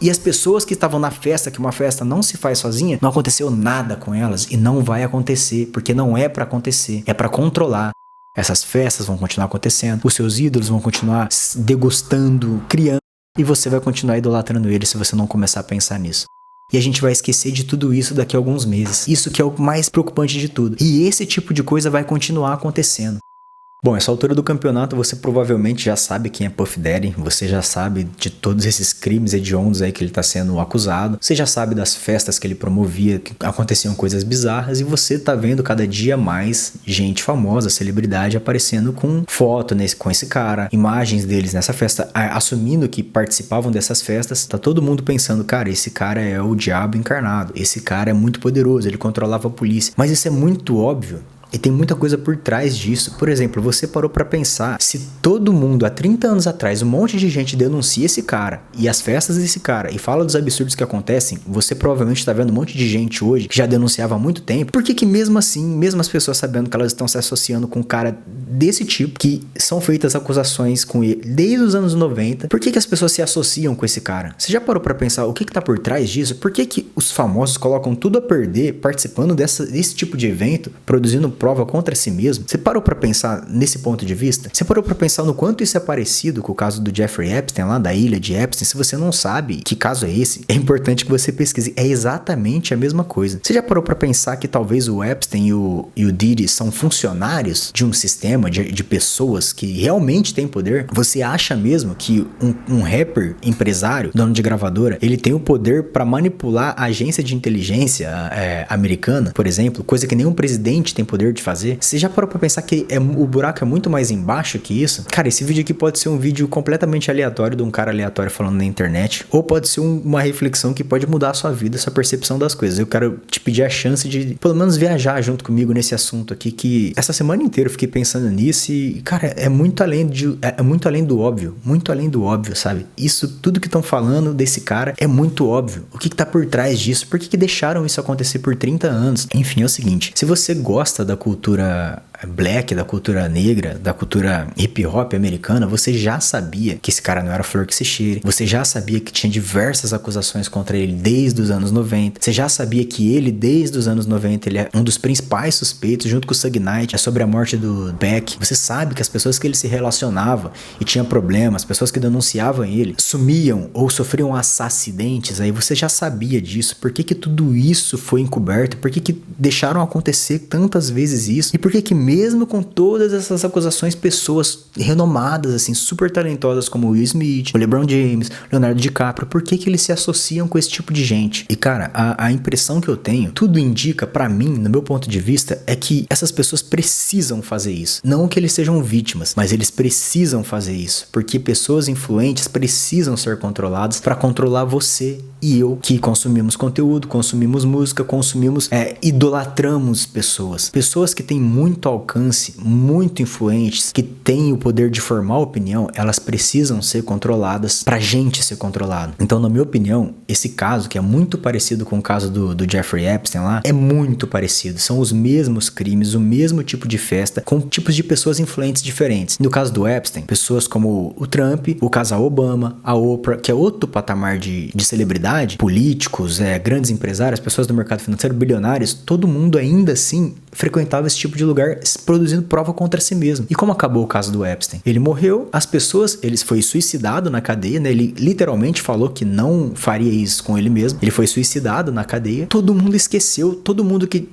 E as pessoas que estavam na festa, que uma festa não se faz sozinha, não aconteceu nada com elas e não vai acontecer, porque não é pra acontecer, é pra controlar. Essas festas vão continuar acontecendo, os seus ídolos vão continuar degustando, criando, e você vai continuar idolatrando eles se você não começar a pensar nisso. E a gente vai esquecer de tudo isso daqui a alguns meses. Isso que é o mais preocupante de tudo. E esse tipo de coisa vai continuar acontecendo. Bom, essa altura do campeonato você provavelmente já sabe quem é Puff Daddy, você já sabe de todos esses crimes hediondos aí que ele tá sendo acusado, você já sabe das festas que ele promovia, que aconteciam coisas bizarras, e você tá vendo cada dia mais gente famosa, celebridade aparecendo com foto com esse cara, imagens deles nessa festa, assumindo que participavam dessas festas. Tá todo mundo pensando, cara, esse cara é o diabo encarnado, esse cara é muito poderoso, ele controlava a polícia, mas isso é muito óbvio. E tem muita coisa por trás disso. Por exemplo, você parou pra pensar, se todo mundo há 30 anos atrás, um monte de gente denuncia esse cara e as festas desse cara e fala dos absurdos que acontecem, você provavelmente tá vendo um monte de gente hoje que já denunciava há muito tempo. Por que mesmo assim, mesmo as pessoas sabendo que elas estão se associando com um cara desse tipo, que são feitas acusações com ele desde os anos 90, por que as pessoas se associam com esse cara? Você já parou pra pensar o que tá por trás disso? Por que os famosos colocam tudo a perder participando desse tipo de evento, produzindo prova contra si mesmo? Você parou pra pensar nesse ponto de vista? Você parou pra pensar no quanto isso é parecido com o caso do Jeffrey Epstein lá da ilha de Epstein? Se você não sabe que caso é esse, é importante que você pesquise. É exatamente a mesma coisa. Você já parou pra pensar que talvez o Epstein e o Diddy são funcionários de um sistema de pessoas que realmente têm poder? Você acha mesmo que um rapper, empresário, dono de gravadora, ele tem o poder pra manipular a agência de inteligência americana, por exemplo, coisa que nenhum presidente tem poder de fazer? Você já parou pra pensar que o buraco é muito mais embaixo que isso? Cara, esse vídeo aqui pode ser um vídeo completamente aleatório de um cara aleatório falando na internet, ou pode ser uma reflexão que pode mudar a sua vida, a sua percepção das coisas. Eu quero te pedir a chance de pelo menos viajar junto comigo nesse assunto aqui, que essa semana inteira eu fiquei pensando nisso e, cara, é muito além do óbvio, sabe? Isso tudo que estão falando desse cara é muito óbvio. O que tá por trás disso? Por que deixaram isso acontecer por 30 anos? Enfim, é o seguinte, se você gosta da cultura black, da cultura negra, da cultura hip hop americana, você já sabia que esse cara não era flor que se cheire, você já sabia que tinha diversas acusações contra ele desde os anos 90, você já sabia que ele, desde os anos 90, ele é um dos principais suspeitos, junto com o Suge Knight, sobre a morte do Beck. Você sabe que as pessoas que ele se relacionava e tinha problemas, as pessoas que denunciavam ele, sumiam ou sofriam acidentes, aí você já sabia disso. Por que tudo isso foi encoberto? Por que deixaram acontecer tantas vezes isso? E por que mesmo com todas essas acusações, pessoas renomadas, assim, super talentosas como o Will Smith, o LeBron James, Leonardo DiCaprio, por que eles se associam com esse tipo de gente? E cara, a impressão que eu tenho, tudo indica pra mim, no meu ponto de vista, é que essas pessoas precisam fazer isso. Não que eles sejam vítimas, mas eles precisam fazer isso, porque pessoas influentes precisam ser controladas pra controlar você e eu, que consumimos conteúdo, consumimos música, idolatramos pessoas que têm muito alcance, muito influentes, que têm o poder de formar opinião, elas precisam ser controladas pra gente ser controlado. Então, na minha opinião, esse caso, que é muito parecido com o caso do Jeffrey Epstein lá, é muito parecido. São os mesmos crimes, o mesmo tipo de festa, com tipos de pessoas influentes diferentes. No caso do Epstein, pessoas como o Trump, o casal Obama, a Oprah, que é outro patamar de celebridade, políticos, grandes empresários, pessoas do mercado financeiro, bilionários, todo mundo ainda assim frequentava esse tipo de lugar produzindo prova contra si mesmo. E como acabou o caso do Epstein? Ele morreu, ele foi suicidado na cadeia, né? Ele literalmente falou que não faria isso com ele mesmo. Ele foi suicidado na cadeia. Todo mundo esqueceu,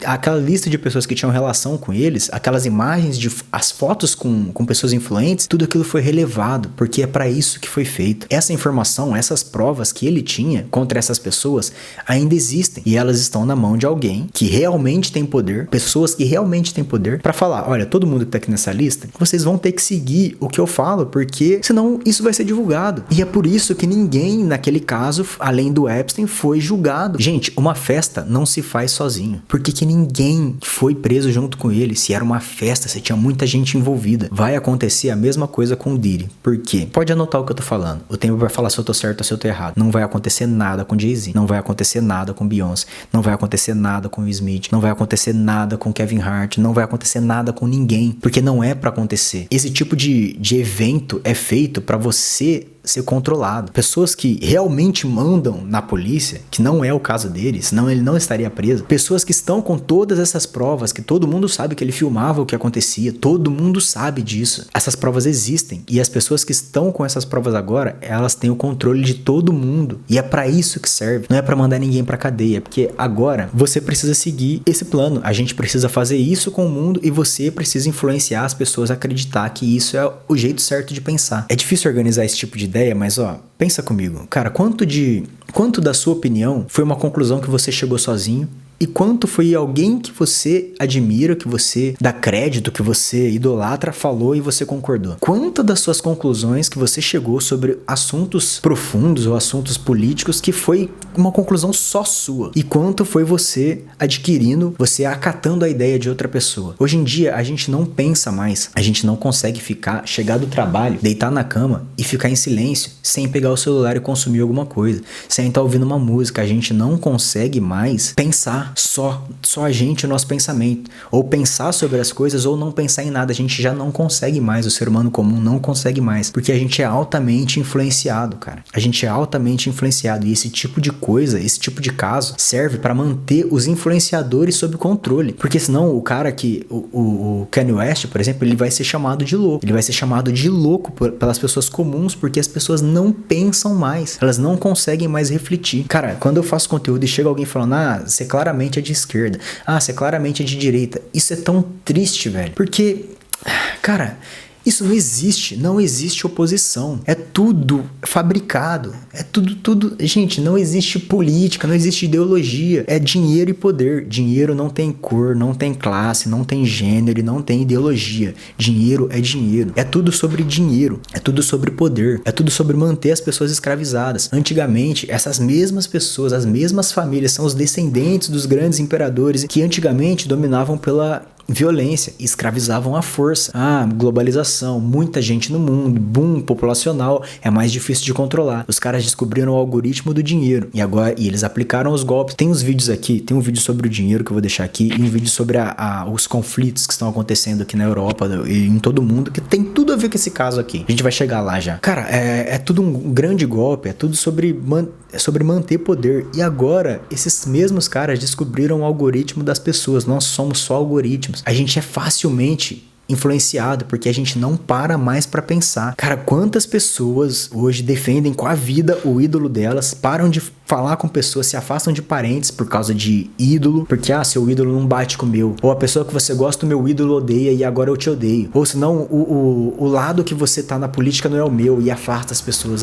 aquela lista de pessoas que tinham relação com eles, aquelas imagens, as fotos com pessoas influentes, tudo aquilo foi relevado, porque é para isso que foi feito. Essa informação, essas provas que ele tinha contra essas pessoas ainda existem, e elas estão na mão de alguém que realmente tem poder, pessoas que realmente têm poder para falar, olha, todo mundo que tá aqui nessa lista, vocês vão ter que seguir o que eu falo, porque senão isso vai ser divulgado. E é por isso que ninguém naquele caso, além do Epstein, foi julgado. Gente, uma festa não se faz sozinho. Por que ninguém foi preso junto com ele? Se era uma festa, se tinha muita gente envolvida. Vai acontecer a mesma coisa com o Diddy. Por quê? Pode anotar o que eu tô falando. O tempo vai falar se eu tô certo ou se eu tô errado. Não vai acontecer nada com Jay-Z. Não vai acontecer nada com Beyoncé. Não vai acontecer nada com Will Smith. Não vai acontecer nada com Kevin Hart, não vai acontecer nada com ninguém, porque não é pra acontecer. Esse tipo de evento é feito pra você ser controlado. Pessoas que realmente mandam na polícia, que não é o caso dele, senão ele não estaria preso. Pessoas que estão com todas essas provas, que todo mundo sabe que ele filmava o que acontecia, todo mundo sabe disso. Essas provas existem e as pessoas que estão com essas provas agora, elas têm o controle de todo mundo. E é pra isso que serve, não é pra mandar ninguém pra cadeia, porque agora você precisa seguir esse plano. A gente precisa fazer isso com o mundo e você precisa influenciar as pessoas a acreditar que isso é o jeito certo de pensar. É difícil organizar esse tipo de ideia, mas pensa comigo. Cara, quanto da sua opinião foi uma conclusão que você chegou sozinho? E quanto foi alguém que você admira, que você dá crédito, que você idolatra, falou e você concordou? Quanto das suas conclusões que você chegou sobre assuntos profundos ou assuntos políticos que foi uma conclusão só sua? E quanto foi você adquirindo, você acatando a ideia de outra pessoa? Hoje em dia, a gente não pensa mais, a gente não consegue chegar do trabalho, deitar na cama e ficar em silêncio, sem pegar o celular e consumir alguma coisa, sem estar ouvindo uma música. A gente não consegue mais pensar. Só a gente, o nosso pensamento, ou pensar sobre as coisas ou não pensar em nada. A gente já não consegue mais, o ser humano comum não consegue mais, porque a gente é altamente influenciado, cara. A gente é altamente influenciado e esse tipo de coisa, esse tipo de caso serve para manter os influenciadores sob controle, porque senão o cara que o Kanye West, por exemplo, ele vai ser chamado de louco. Ele vai ser chamado de louco pelas pessoas comuns, porque as pessoas não pensam mais, elas não conseguem mais refletir. Cara, quando eu faço conteúdo e chega alguém falando, você claramente é de esquerda, você claramente é de direita, isso é tão triste, velho, porque, cara, isso não existe oposição, é tudo fabricado, é tudo, gente, não existe política, não existe ideologia, é dinheiro e poder. Dinheiro não tem cor, não tem classe, não tem gênero e não tem ideologia. Dinheiro é dinheiro, é tudo sobre dinheiro, é tudo sobre poder, é tudo sobre manter as pessoas escravizadas. Antigamente, essas mesmas pessoas, as mesmas famílias são os descendentes dos grandes imperadores que antigamente dominavam pela violência, escravizavam à força. Globalização, muita gente no mundo, boom populacional, é mais difícil de controlar. Os caras descobriram o algoritmo do dinheiro e eles aplicaram os golpes. Tem uns vídeos aqui, tem um vídeo sobre o dinheiro que eu vou deixar aqui e um vídeo sobre os conflitos que estão acontecendo aqui na Europa e em todo mundo, que tem tudo a ver com esse caso aqui. A gente vai chegar lá já. Cara, é tudo um grande golpe, é tudo sobre manter poder. E agora, esses mesmos caras descobriram o algoritmo das pessoas. Nós somos só algoritmos. A gente é facilmente influenciado porque a gente não para mais pra pensar. Cara, quantas pessoas hoje defendem com a vida o ídolo delas, param de falar com pessoas, se afastam de parentes por causa de ídolo, porque seu ídolo não bate com o meu, ou a pessoa que você gosta, o meu ídolo odeia e agora eu te odeio, ou senão o lado que você tá na política não é o meu e afasta as pessoas,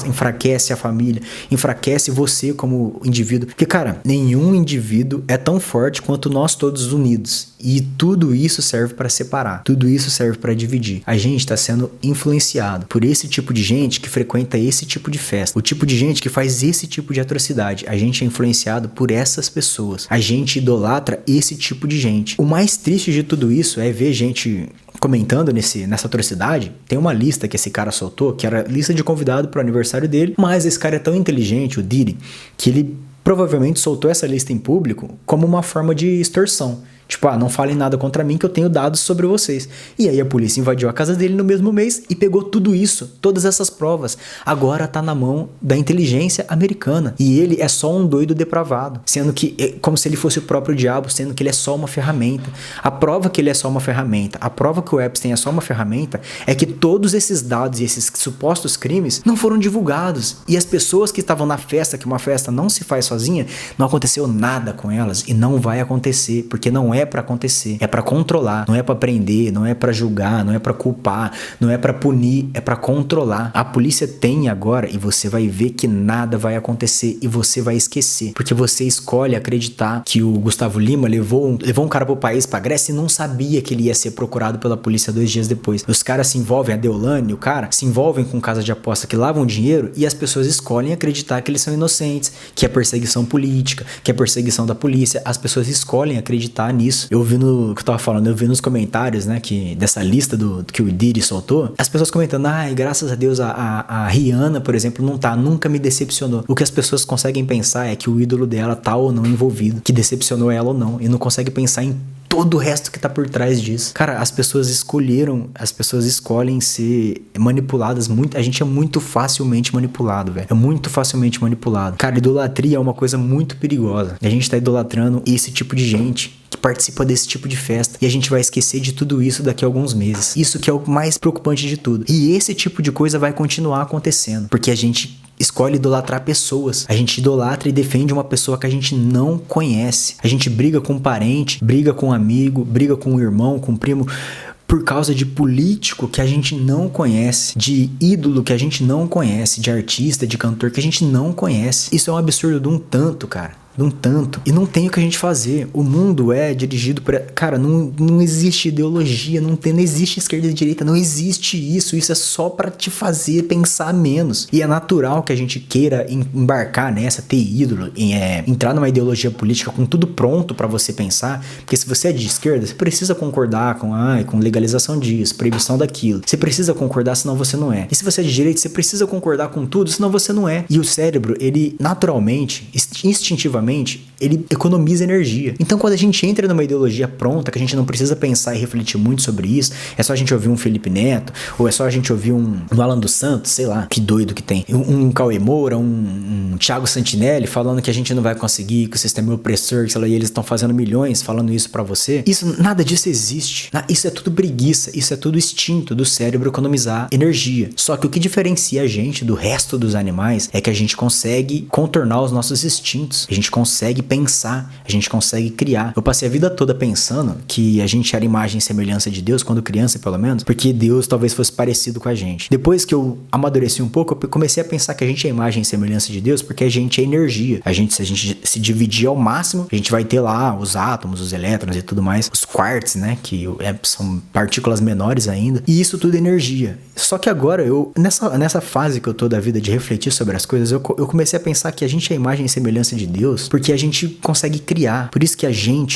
enfraquece a família, enfraquece você como indivíduo, porque cara, nenhum indivíduo é tão forte quanto nós todos unidos, e tudo isso serve para separar, tudo isso serve para dividir. A gente tá sendo influenciado por esse tipo de gente que frequenta esse tipo de festa, o tipo de gente que faz esse tipo de atrocidade. A gente é influenciado por essas pessoas, a gente idolatra esse tipo de gente. O mais triste de tudo isso é ver gente comentando nessa atrocidade. Tem uma lista que esse cara soltou, que era lista de convidado pro aniversário dele, mas esse cara é tão inteligente, o Diddy, que ele provavelmente soltou essa lista em público como uma forma de extorsão. Tipo, não falem nada contra mim que eu tenho dados sobre vocês. E aí a polícia invadiu a casa dele no mesmo mês e pegou tudo isso, todas essas provas. Agora tá na mão da inteligência americana. E ele é só um doido depravado. Sendo que, como se ele fosse o próprio diabo, sendo que ele é só uma ferramenta. A prova que ele é só uma ferramenta, a prova que o Epstein é só uma ferramenta, é que todos esses dados e esses supostos crimes não foram divulgados. E as pessoas que estavam na festa, que uma festa não se faz sozinha, não aconteceu nada com elas e não vai acontecer, porque não é pra acontecer, é pra controlar, não é pra prender, não é pra julgar, não é pra culpar, não é pra punir, é pra controlar. A polícia tem agora e você vai ver que nada vai acontecer e você vai esquecer, porque você escolhe acreditar que o Gustavo Lima levou um cara pro país, pra Grécia, e não sabia que ele ia ser procurado pela polícia 2 dias depois. Os caras se envolvem, a Deolane, o cara, se envolvem com casa de aposta que lavam dinheiro e as pessoas escolhem acreditar que eles são inocentes, que é perseguição política, que é perseguição da polícia. As pessoas escolhem acreditar nisso. Eu vi eu vi nos comentários, né, que dessa lista que o Diddy soltou, as pessoas comentando, graças a Deus a Rihanna, por exemplo, nunca me decepcionou. O que as pessoas conseguem pensar é que o ídolo dela tá ou não envolvido, que decepcionou ela ou não, e não consegue pensar em todo o resto que tá por trás disso. Cara, as pessoas escolhem ser manipuladas muito. A gente é muito facilmente manipulado, velho. É muito facilmente manipulado. Cara, idolatria é uma coisa muito perigosa. A gente tá idolatrando esse tipo de gente que participa desse tipo de festa, e a gente vai esquecer de tudo isso daqui a alguns meses. Isso que é o mais preocupante de tudo. E esse tipo de coisa vai continuar acontecendo, porque a gente escolhe idolatrar pessoas. A gente idolatra e defende uma pessoa que a gente não conhece. A gente briga com um parente, briga com um amigo, briga com um irmão, com um primo, por causa de político que a gente não conhece, de ídolo que a gente não conhece, de artista, de cantor que a gente não conhece. Isso é um absurdo de um tanto, cara. De um tanto. E não tem o que a gente fazer. O mundo é dirigido por... Cara, não existe ideologia, não existe esquerda e direita, não existe isso. Isso é só pra te fazer pensar menos. E é natural que a gente queira embarcar nessa, ter ídolo, entrar numa ideologia política com tudo pronto pra você pensar. Porque se você é de esquerda, você precisa concordar com legalização disso, proibição daquilo. Você precisa concordar, senão você não é. E se você é de direita, você precisa concordar com tudo, senão você não é. E o cérebro, ele naturalmente, instintivamente, ele economiza energia. Então, quando a gente entra numa ideologia pronta, que a gente não precisa pensar e refletir muito sobre isso, é só a gente ouvir um Felipe Neto, ou é só a gente ouvir um Alan dos Santos, sei lá, que doido que tem, um Cauê Moura, um Thiago Santinelli falando que a gente não vai conseguir, que o sistema é opressor, que sei lá, e eles estão fazendo milhões falando isso pra você. Nada disso existe. Isso é tudo preguiça, isso é tudo instinto do cérebro economizar energia. Só que o que diferencia a gente do resto dos animais é que a gente consegue contornar os nossos instintos. A gente consegue pensar, a gente consegue criar. Eu passei a vida toda pensando que a gente era imagem e semelhança de Deus, quando criança pelo menos, porque Deus talvez fosse parecido com a gente. Depois que eu amadureci um pouco, eu comecei a pensar que a gente é imagem e semelhança de Deus porque a gente é energia. Se a gente se dividir ao máximo, a gente vai ter lá os átomos, os elétrons e tudo mais, os quarks, né, que são partículas menores ainda, e isso tudo é energia. Só que agora, nessa fase que eu tô da vida de refletir sobre as coisas, eu comecei a pensar que a gente é imagem e semelhança de Deus porque a gente consegue criar. Por isso que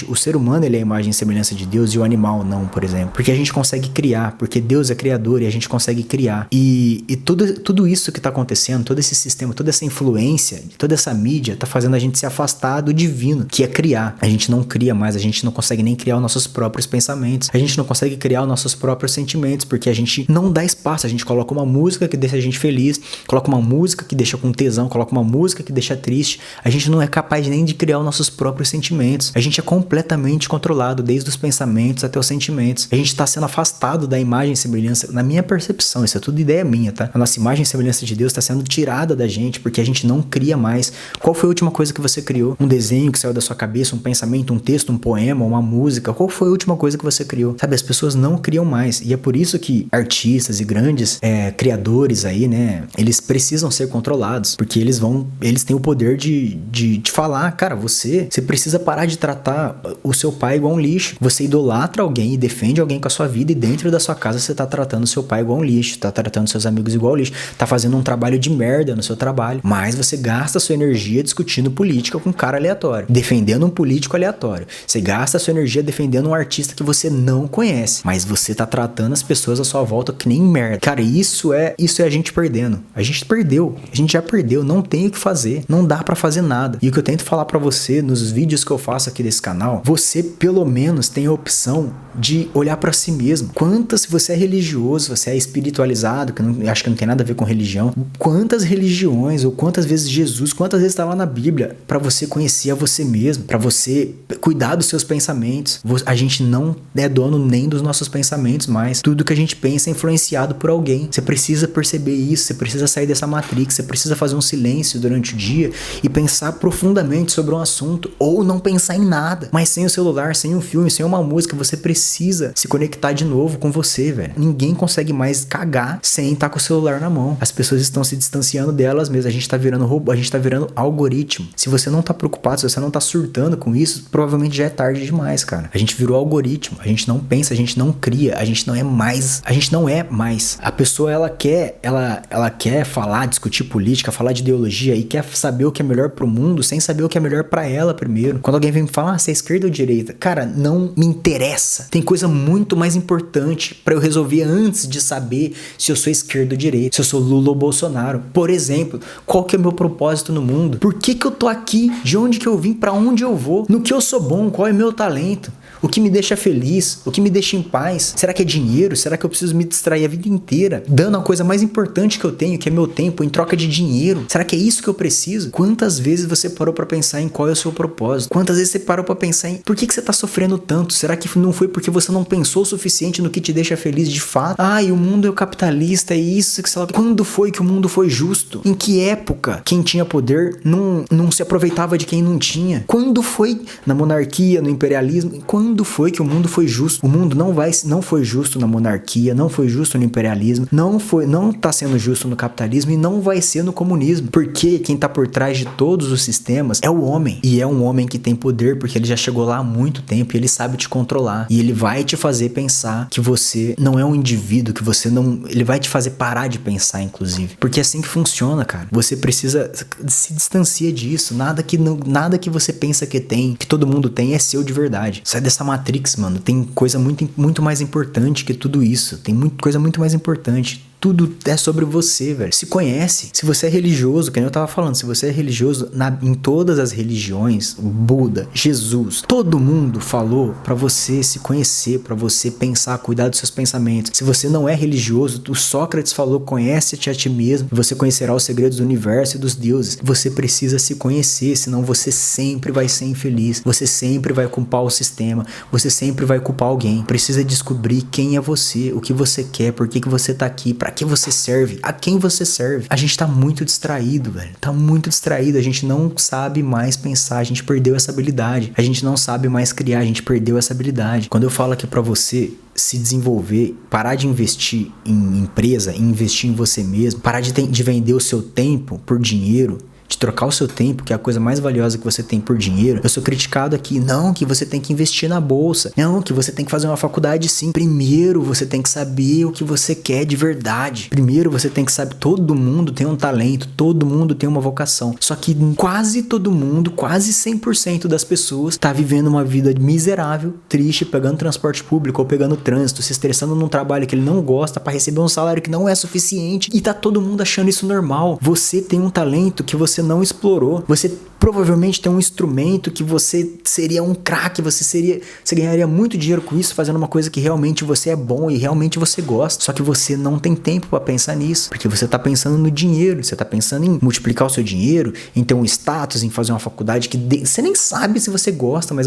o ser humano, ele é a imagem e semelhança de Deus e o animal não, por exemplo. Porque a gente consegue criar, porque Deus é criador e a gente consegue criar. E tudo isso que tá acontecendo, todo esse sistema, toda essa influência, toda essa mídia tá fazendo a gente se afastar do divino, que é criar. A gente não cria mais, a gente não consegue nem criar os nossos próprios pensamentos. A gente não consegue criar os nossos próprios sentimentos, porque a gente não dá espaço. A gente coloca uma música que deixa a gente feliz, coloca uma música que deixa com tesão, coloca uma música que deixa triste. A gente não é capaz nem de criar os nossos próprios sentimentos. A gente é completamente controlado, desde os pensamentos até os sentimentos. A gente tá sendo afastado da imagem e semelhança, na minha percepção, isso é tudo ideia minha, tá? A nossa imagem e semelhança de Deus tá sendo tirada da gente, porque a gente não cria mais. Qual foi a última coisa que você criou? Um desenho que saiu da sua cabeça, um pensamento, um texto, um poema, uma música? Qual foi a última coisa que você criou? Sabe, as pessoas não criam mais. E é por isso que artistas e grandes criadores aí, né, eles precisam ser controlados, porque eles têm o poder de falar, cara, você precisa parar de tratar o seu pai igual um lixo. Você idolatra alguém e defende alguém com a sua vida, e dentro da sua casa você tá tratando o seu pai igual um lixo, tá tratando seus amigos igual um lixo, tá fazendo um trabalho de merda no seu trabalho, mas você gasta a sua energia discutindo política com um cara aleatório, defendendo um político aleatório. Você gasta a sua energia defendendo um artista que você não conhece, mas você tá tratando as pessoas à sua volta que nem merda. Cara, isso é a gente perdendo. A gente perdeu. A gente já perdeu. Não tem o que fazer. Não dá pra fazer nada. E o que eu tento falar pra você nos vídeos que eu faço aqui desse canal, você pelo menos tem a opção de olhar pra si mesmo. Se você é religioso, você é espiritualizado, que eu acho que não tem nada a ver com religião, quantas religiões ou quantas vezes Jesus, quantas vezes tá lá na Bíblia pra você conhecer a você mesmo, pra você cuidar dos seus pensamentos. A gente não é dono nem dos nossos pensamentos mais. Tudo que a gente pensa é influenciado por alguém. Você precisa perceber isso, você precisa sair dessa matrix, você precisa fazer um silêncio durante o dia e pensar profundamente sobre um assunto, ou não pensar em nada. Mas sem o celular, sem um filme, sem uma música, você precisa se conectar de novo com você, velho. Ninguém consegue mais cagar sem estar com o celular na mão. As pessoas estão se distanciando delas mesmas. A gente tá virando robô, a gente tá virando algoritmo. Se você não tá preocupado, se você não tá surtando com isso, provavelmente já é tarde demais, cara. A gente virou algoritmo. A gente não pensa, a gente não cria, a gente não é mais. A gente não é mais. A pessoa, ela quer falar, discutir política, falar de ideologia e quer saber o que é melhor pro mundo sem saber saber o que é melhor pra ela primeiro. Quando alguém vem me falar, você é esquerda ou direita? Cara, não me interessa. Tem coisa muito mais importante pra eu resolver antes de saber se eu sou esquerda ou direita, se eu sou Lula ou Bolsonaro. Por exemplo, qual que é o meu propósito no mundo? Por que que eu tô aqui? De onde que eu vim? Pra onde eu vou? No que eu sou bom? Qual é meu talento? O que me deixa feliz? O que me deixa em paz? Será que é dinheiro? Será que eu preciso me distrair a vida inteira dando a coisa mais importante que eu tenho, que é meu tempo, em troca de dinheiro? Será que é isso que eu preciso? Quantas vezes você parou pra pensar em qual é o seu propósito? Quantas vezes você parou pra pensar em por que você tá sofrendo tanto? Será que não foi porque você não pensou o suficiente no que te deixa feliz de fato? E o mundo é o capitalista, é isso que sei lá. Quando foi que o mundo foi justo? Em que época quem tinha poder não se aproveitava de quem não tinha? Quando foi na monarquia, no imperialismo? Quando foi que o mundo foi justo? O mundo não foi justo na monarquia, não foi justo no imperialismo, não tá sendo justo no capitalismo e não vai ser no comunismo. Porque quem tá por trás de todos os sistemas é o homem. E é um homem que tem poder porque ele já chegou lá há muito tempo e ele sabe te controlar. E ele vai te fazer pensar que você não é um indivíduo, que você não... Ele vai te fazer parar de pensar, inclusive. Porque é assim que funciona, cara. Você precisa... Se distancia disso. Nada que você pensa que tem, que todo mundo tem, é seu de verdade. Sai dessa Matrix, mano. Tem coisa muito mais importante que tudo isso. Tem coisa muito mais importante. Tudo é sobre você, velho. Se conhece. Se você é religioso, que nem eu tava falando, se você é religioso, em todas as religiões, Buda, Jesus, todo mundo falou pra você se conhecer, pra você pensar, cuidar dos seus pensamentos. Se você não é religioso, o Sócrates falou, conhece-te a ti mesmo, você conhecerá os segredos do universo e dos deuses. Você precisa se conhecer, senão você sempre vai ser infeliz. Você sempre vai culpar o sistema. Você sempre vai culpar alguém. Precisa descobrir quem é você, o que você quer, por que você tá aqui, pra que você serve, a quem você serve. A gente tá muito distraído, velho. Tá muito distraído. A gente não sabe mais pensar. A gente perdeu essa habilidade. A gente não sabe mais criar. A gente perdeu essa habilidade. Quando eu falo aqui pra você se desenvolver, parar de investir em empresa, investir em você mesmo, parar de vender o seu tempo por dinheiro, de trocar o seu tempo, que é a coisa mais valiosa que você tem por dinheiro. Eu sou criticado aqui, não, que você tem que investir na bolsa, não, que você tem que fazer uma faculdade sim. Primeiro você tem que saber o que você quer de verdade. Primeiro você tem que saber, todo mundo tem um talento, todo mundo tem uma vocação, só que quase todo mundo, quase 100% das pessoas tá vivendo uma vida miserável, triste, pegando transporte público ou pegando trânsito, se estressando num trabalho que ele não gosta pra receber um salário que não é suficiente, e tá todo mundo achando isso normal. Você tem um talento que você não explorou. Você provavelmente tem um instrumento que você seria um craque, você ganharia muito dinheiro com isso, fazendo uma coisa que realmente você é bom e realmente você gosta. Só que você não tem tempo pra pensar nisso, porque você tá pensando no dinheiro, você tá pensando em multiplicar o seu dinheiro, em ter um status, em fazer uma faculdade que você nem sabe se você gosta, mas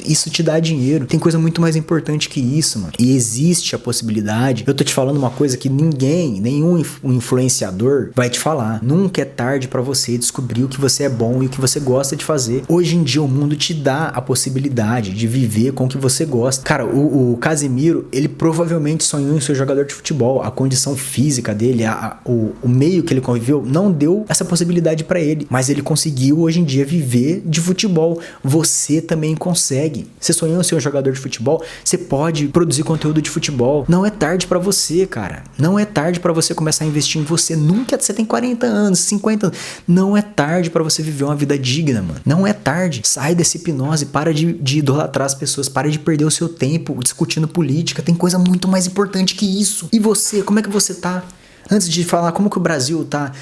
isso te dá dinheiro. Tem coisa muito mais importante que isso, mano. E existe a possibilidade. Eu tô te falando uma coisa que nenhum influenciador vai te falar. Nunca é tarde pra você descobrir o que você é bom e o que você gosta de fazer. Hoje em dia o mundo te dá a possibilidade de viver com o que você gosta. Cara, o Casemiro, ele provavelmente sonhou em ser jogador de futebol. A condição física dele, o meio que ele conviveu, não deu essa possibilidade pra ele. Mas ele conseguiu hoje em dia viver de futebol. Você também consegue. Você sonhou em ser um jogador de futebol? Você pode produzir conteúdo de futebol. Não é tarde pra você, cara. Não é tarde pra você começar a investir em você. Nunca. Você tem 40 anos, 50 anos. Não é tarde pra você viver uma vida digna, mano. Não é tarde. Sai dessa hipnose, para de idolatrar as pessoas, para de perder o seu tempo discutindo política. Tem coisa muito mais importante que isso. E você, como é que você tá? Antes de falar como que o Brasil tá,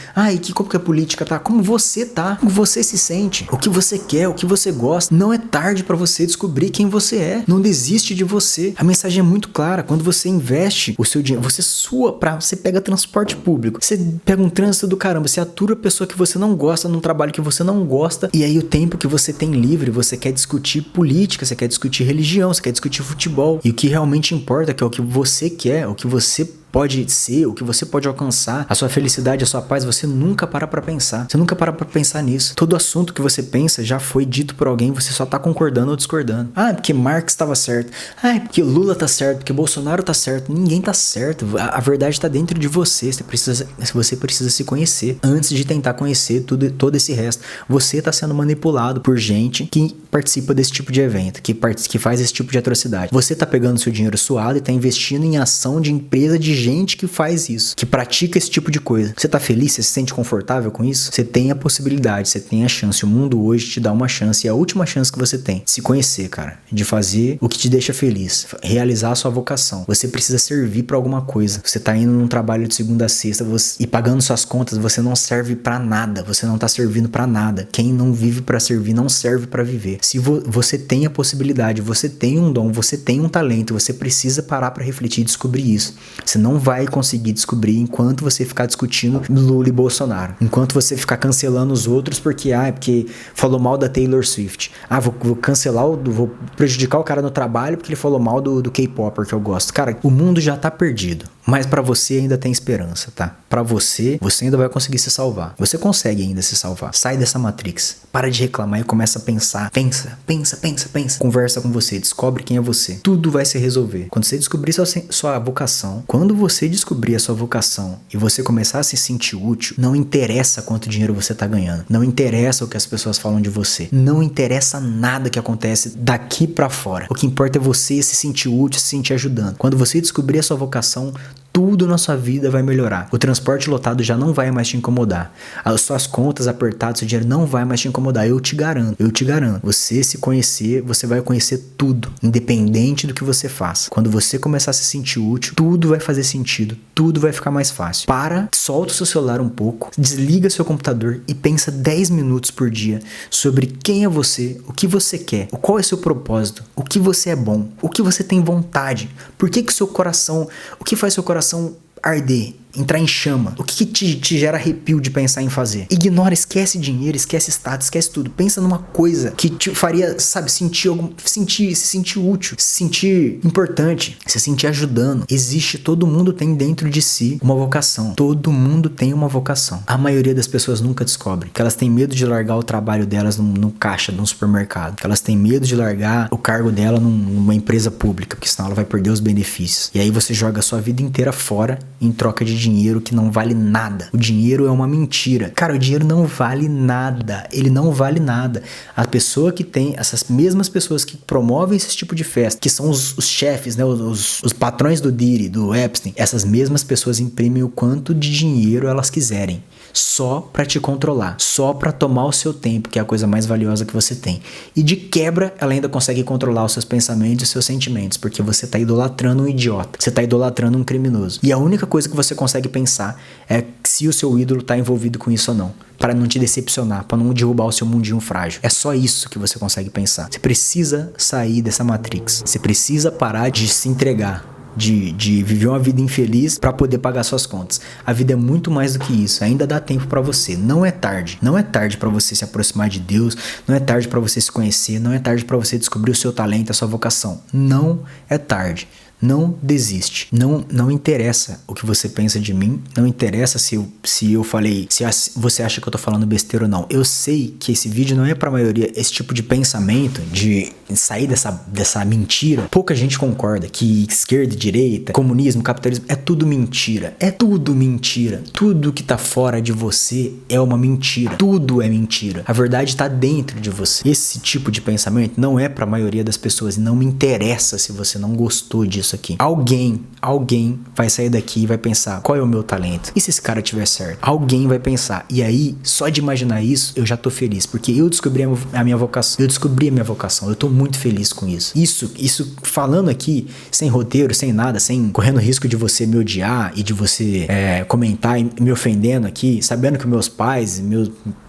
como que a política tá, como você tá, como você se sente, o que você quer, o que você gosta. Não é tarde pra você descobrir quem você é. Não desiste de você. A mensagem é muito clara. Quando você investe o seu dinheiro, você pega transporte público, você pega um trânsito do caramba, você atura a pessoa que você não gosta num trabalho que você não gosta, e aí o tempo que você tem livre, você quer discutir política, você quer discutir religião, você quer discutir futebol. E o que realmente importa, que é o que você quer, o que você pode ser, o que você pode alcançar, a sua felicidade, a sua paz, você nunca para pra pensar. Você nunca para pra pensar nisso. Todo assunto que você pensa já foi dito por alguém, você só tá concordando ou discordando. É porque Marx estava certo. É porque Lula tá certo, porque Bolsonaro tá certo. Ninguém tá certo. A verdade tá dentro de você. Você precisa se conhecer antes de tentar conhecer todo esse resto. Você tá sendo manipulado por gente que participa desse tipo de evento, que faz esse tipo de atrocidade. Você tá pegando seu dinheiro suado e tá investindo em ação de empresa de gente que faz isso, que pratica esse tipo de coisa. Você tá feliz? Você se sente confortável com isso? Você tem a possibilidade, você tem a chance. O mundo hoje te dá uma chance, e a última chance que você tem de se conhecer, cara, de fazer o que te deixa feliz, realizar a sua vocação. Você precisa servir pra alguma coisa. Você tá indo num trabalho de segunda a sexta e pagando suas contas, você não serve pra nada, você não tá servindo pra nada. Quem não vive pra servir não serve pra viver. Se você tem a possibilidade, você tem um dom, você tem um talento, você precisa parar pra refletir e descobrir isso. Você não vai conseguir descobrir enquanto você ficar discutindo Lula e Bolsonaro, enquanto você ficar cancelando os outros porque falou mal da Taylor Swift. Vou cancelar, vou prejudicar o cara no trabalho porque ele falou mal do K-Popper que eu gosto. Cara, o mundo já tá perdido, mas pra você ainda tem esperança, tá? Pra você ainda vai conseguir se salvar. Você consegue ainda se salvar. Sai dessa Matrix. Para de reclamar e começa a pensar. Pensa. Conversa com você, descobre quem é você. Tudo vai se resolver. Quando você descobrir sua vocação, quando você descobrir a sua vocação e você começar a se sentir útil, não interessa quanto dinheiro você tá ganhando. Não interessa o que as pessoas falam de você. Não interessa nada que acontece daqui pra fora. O que importa é você se sentir útil, se sentir ajudando. Quando você descobrir a sua vocação, tudo na sua vida vai melhorar. O transporte lotado já não vai mais te incomodar. As suas contas apertadas, seu dinheiro não vai mais te incomodar. Eu te garanto. Você se conhecer, você vai conhecer tudo, independente do que você faça. Quando você começar a se sentir útil, tudo vai fazer sentido, tudo vai ficar mais fácil. Solta o seu celular um pouco, desliga seu computador e pensa 10 minutos por dia sobre quem é você, o que você quer, qual é seu propósito, o que você é bom, o que você tem vontade, o que faz seu coração arder, entrar em chama. O que te gera arrepio de pensar em fazer? Ignora, esquece dinheiro, esquece status, esquece tudo. Pensa numa coisa que te faria, sabe, se sentir útil, se sentir importante, se sentir ajudando. Todo mundo tem dentro de si uma vocação. Todo mundo tem uma vocação. A maioria das pessoas nunca descobre. Que elas têm medo de largar o trabalho delas no caixa de um supermercado. Que elas têm medo de largar o cargo dela numa empresa pública, porque senão ela vai perder os benefícios. E aí você joga a sua vida inteira fora em troca de dinheiro que não vale nada. O dinheiro é uma mentira. Cara, o dinheiro não vale nada. Ele não vale nada. A pessoa que tem, essas mesmas pessoas que promovem esse tipo de festa, que são os chefes, né, os patrões do Diddy, do Epstein, essas mesmas pessoas imprimem o quanto de dinheiro elas quiserem. Só pra te controlar, só pra tomar o seu tempo, que é a coisa mais valiosa que você tem. E de quebra, ela ainda consegue controlar os seus pensamentos e os seus sentimentos, porque você tá idolatrando um idiota, você tá idolatrando um criminoso. E a única coisa que você consegue pensar é se o seu ídolo tá envolvido com isso ou não, para não te decepcionar, para não derrubar o seu mundinho frágil. É só isso que você consegue pensar. Você precisa sair dessa Matrix, você precisa parar de se entregar, de viver uma vida infeliz para poder pagar suas contas. A vida é muito mais do que isso. Ainda dá tempo para você. Não é tarde. Não é tarde para você se aproximar de Deus. Não é tarde para você se conhecer. Não é tarde para você descobrir o seu talento, a sua vocação. Não é tarde. Não desiste. Não interessa o que você pensa de mim. Não interessa se eu falei, se você acha que eu tô falando besteira ou não. Eu sei que esse vídeo não é pra maioria. Esse tipo de pensamento, de sair dessa mentira, pouca gente concorda que esquerda e direita, comunismo, capitalismo, é tudo mentira. É tudo mentira. Tudo que tá fora de você é uma mentira. Tudo é mentira. A verdade tá dentro de você. Esse tipo de pensamento não é pra maioria das pessoas. E não me interessa se você não gostou disso aqui. Alguém vai sair daqui e vai pensar, qual é o meu talento? E se esse cara tiver certo? Alguém vai pensar. E aí, só de imaginar isso, eu já tô feliz, porque eu descobri a minha vocação. Eu descobri a minha vocação. Eu tô muito feliz com isso. Isso falando aqui, sem roteiro, sem nada, sem correndo risco de você me odiar e de você comentar e me ofendendo aqui, sabendo que meus pais,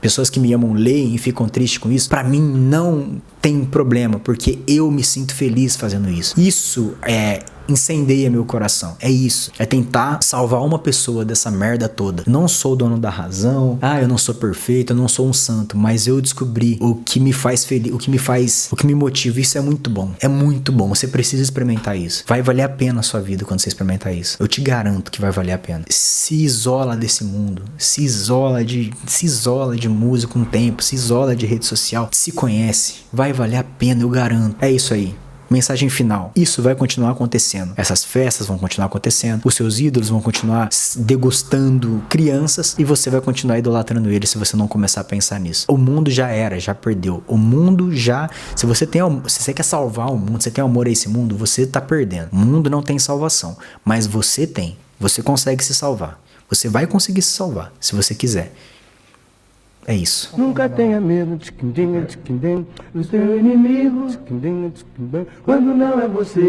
pessoas que me amam leem e ficam tristes com isso, pra mim não tem problema, porque eu me sinto feliz fazendo isso. Isso incendeia meu coração. É isso. É tentar salvar uma pessoa dessa merda toda. Não sou o dono da razão. Eu não sou perfeito, eu não sou um santo, mas eu descobri o que me faz feliz, o que me motiva. Isso é muito bom. É muito bom. Você precisa experimentar isso. Vai valer a pena a sua vida quando você experimentar isso. Eu te garanto que vai valer a pena. Se isola desse mundo. Se isola de música um tempo. Se isola de rede social. Se conhece. Vai valer a pena, eu garanto. É isso aí. Mensagem final. Isso vai continuar acontecendo. Essas festas vão continuar acontecendo. Os seus ídolos vão continuar degustando crianças e você vai continuar idolatrando eles se você não começar a pensar nisso. O mundo já era, já perdeu. O mundo já... Se você quer salvar o mundo, você tem amor a esse mundo, você tá perdendo. O mundo não tem salvação, mas você tem. Você consegue se salvar. Você vai conseguir se salvar, se você quiser. É isso. Nunca tenha medo do seu inimigo, quando não é você.